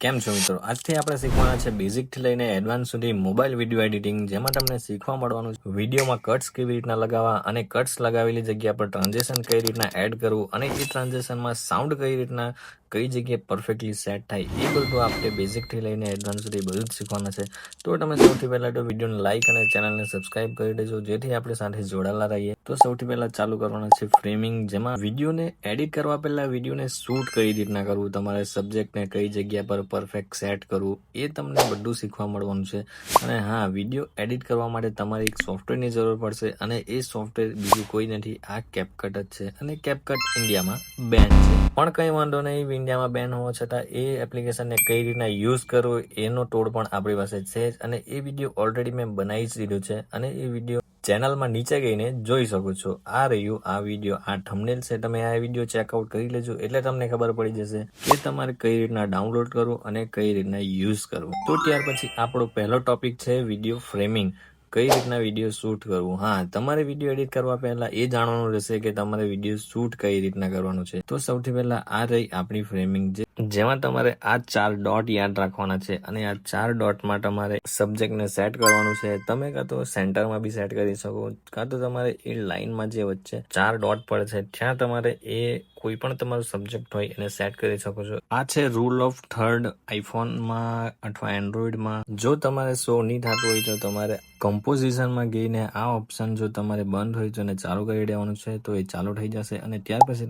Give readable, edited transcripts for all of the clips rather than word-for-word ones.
કેમ છો મિત્રો? આજથી આપણે શીખવાના છે બેઝિકથી લઈને એડવાન્સ સુધી મોબાઈલ વિડીયો એડિટિંગ, જેમાં તમને શીખવા મળવાનું છે વિડીયોમાં કટ્સ કેવી રીતના લગાવવા અને કટ્સ લગાવેલી જગ્યા પર ટ્રાન્ઝેક્શન કઈ રીતના એડ કરવું અને એ ટ્રાન્ઝેક્શનમાં સાઉન્ડ કઈ રીતના કઈ જગ્યાએ પરફેક્ટલી સેટ થાય, એ બધું આપણે બેઝિકથી લઈને એડવાન્સ સુધી બધું જ શીખવાના છે. તો તમે સૌથી પહેલાં તો વિડીયોને લાઇક અને ચેનલને સબસ્ક્રાઇબ કરી દેજો, જેથી આપણે સાથે જોડાયેલા રહીએ. તો સૌથી પહેલાં ચાલુ કરવાના છે ફ્રેમિંગ, જેમાં વિડીયોને એડિટ કરવા પહેલાં વિડીયોને શૂટ કઈ રીતના કરવું, તમારે સબ્જેક્ટને કઈ જગ્યા પર પરફેક્ટ સેટ કરવું, એ તમને બધું શીખવા મળવાનું છે. અને હા, વિડીયો એડિટ કરવા માટે તમારે એક સોફ્ટવેરની જરૂર પડશે અને એ સોફ્ટવેર બીજું કોઈ નથી, આ કેપકટ જ છે. અને કેપકટ ઇન્ડિયામાં બેન છે, પણ કંઈ વાંધો નહીં, ઇન્ડિયામાં બેન હોવા છતાં એ એપ્લિકેશનને કઈ રીતના યુઝ કરવું એનો ટોળ પણ આપણી પાસે છે જ. અને એ વિડીયો ઓલરેડી મેં બનાવી જ દીધો છે અને એ વિડીયો ચેનલમાં નીચે ગઈને જોઈ શકો છો. આ રહ્યું આ વિડીયો, આ થંબનેલ છે. તમે આ વિડીયો ચેકઆઉટ કરી લેજો એટલે તમને ખબર પડી જશે કે તમારે કઈ રીતના ડાઉનલોડ કરવું અને કઈ રીતના યુઝ કરવું. તો ત્યાર પછી આપણો પહેલો ટોપિક છે વિડીયો ફ્રેમિંગ, કઈ રીતના વિડીયો શૂટ કરવું. હા, તમારે વિડીયો એડિટ કરવા પહેલા એ જાણવાનું રહેશે કે તમારે વિડીયો શૂટ કઈ રીતના કરવાનું છે. તો સૌથી પહેલા આ રહી આપણી ફ્રેમિંગ, જેમાં તમારે આ 4 ડોટ યાદ રાખવાના છે અને આ 4 ડોટમાં તમારે સબ્જેક્ટને સેટ કરવાનું છે. તમે કાં તો સેન્ટરમાં બી સેટ કરી શકો, કાં તો તમારે એ લાઇનમાં જે વચ્ચે 4 ડોટ પડે છે ત્યાં તમારે એ કોઈ પણ તમારો સબ્જેક્ટ હોય એને સેટ કરી શકો છો. આ છે રૂલ ઓફ થર્ડ આઈફોનમાં અથવા એન્ડ્રોઈડમાં. જો તમારે શો નહીં થતું હોય તો તમારે કમ્પોઝિશનમાં ગઈને આ ઓપ્શન જો તમારે બંધ હોય તો એને ચાલુ કરી દેવાનું છે, તો એ ચાલુ થઈ જશે અને ત્યાર પછી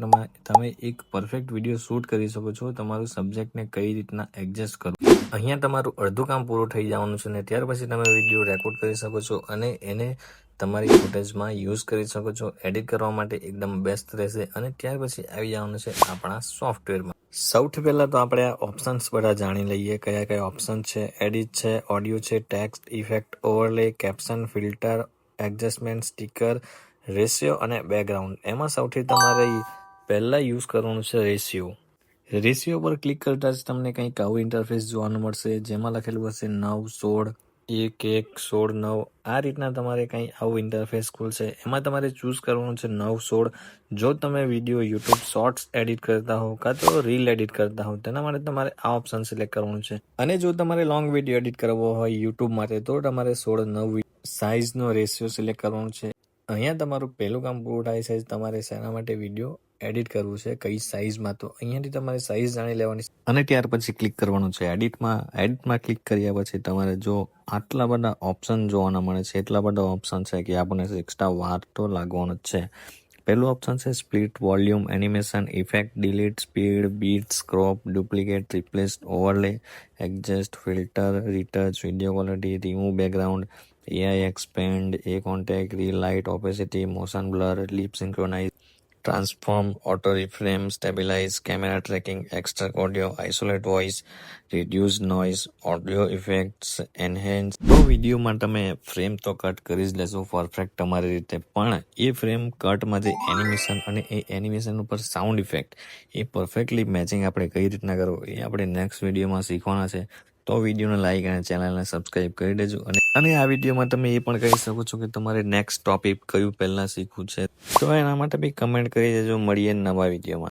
તમે એક પરફેક્ટ વિડીયો શૂટ કરી શકો છો. તમારું સબ્જેક્ટને કઈ રીતના એડજસ્ટ કરવું, અહીંયા તમારું અડધું કામ પૂરું થઈ જવાનું છે ને ત્યાર પછી તમે વિડીયો રેકોર્ડ કરી શકો છો અને એને તમારી ફૂટેજમાં યુઝ કરી શકો છો. એડિટ કરવા માટે એકદમ બેસ્ટ રહેશે. અને ત્યાર પછી આવી જવાનું છે આપણા સોફ્ટવેરમાં. સૌથી પહેલાં તો આપણે આ ઓપ્શન્સ બધા જાણી લઈએ, કયા કયા ઓપ્શન છે. એડિટ છે, ઓડિયો છે, text, effect, overlay, caption, filter, adjustment, sticker, ratio અને બેકગ્રાઉન્ડ. એમાં સૌથી તમારે પહેલાં યુઝ કરવાનું છે રેશિયો. રેશિયો પર ક્લિક કરતાં જ તમને કંઈક આવું ઇન્ટરફેસ જોવાનું મળશે, જેમાં લખેલું હશે 9:16, 1:1:16:9. આ રીતના તમારે કંઈ આવું ઇન્ટરફેસ ખુલશે. એમાં તમારે ચૂઝ કરવાનું છે 9:16. જો તમે વિડીયો યુટ્યુબ શોર્ટ્સ એડિટ કરતા હો કાં તો રીલ એડિટ કરતા હો, તેના માટે તમારે આ ઓપ્શન સિલેક્ટ કરવાનું છે. અને જો તમારે લોંગ વિડીયો એડિટ કરવો હોય યુટ્યુબ માટે, તો તમારે 16:9 સાઇઝનો રેશિયો સિલેક્ટ કરવાનો છે. અહીંયા તમારું પહેલું કામ પૂરું થાય છે. તમારે શેના માટે વિડીયો એડિટ કરવું છે, કઈ સાઇઝમાં, તો અહીંયાથી તમારે સાઇઝ જાણી લેવાની છે અને ત્યાર પછી ક્લિક કરવાનું છે એડિટમાં ક્લિક કર્યા પછી તમારે જો આટલા બધા ઓપ્શન જોવાના મળે છે, એટલા બધા ઓપ્શન છે કે આપણને એક્સ્ટ્રા વાર તો લાગવાનો જ છે. પહેલું ઓપ્શન છે split, volume, animation, effect, delete, speed, beats, crop, duplicate, replace, overlay, adjust, filter, retouch, video quality, remove background, AI expand, એ contact, relight, opacity, motion blur, lip synchronize, transform, auto reframe, stabilize, camera tracking, extract audio, isolate voice, reduce noise, audio effects, enhance. તો વિડીયોમાં તમે frame તો cut કરી જ લેશો perfect તમારી રીતે, પણ એ ફ્રેમ કટમાં જે એનિમેશન અને એ એનિમેશન ઉપર સાઉન્ડ ઇફેક્ટ, એ પરફેક્ટલી મેચિંગ આપણે કઈ રીતના કરવું એ આપણે નેક્સ્ટ વિડીયોમાં શીખવાના છે. તો વિડીયોને લાઇક અને ચેનલને સબસ્ક્રાઇબ કરી દેજો. અને આ વિડીયોમાં તમે એ પણ કહી શકો છો કે તમારે નેક્સ્ટ ટોપિક કયું પહેલાં શીખવું છે, તો એના માટે બી કમેન્ટ કરી દેજો. મળીએ નવા વિડીયોમાં.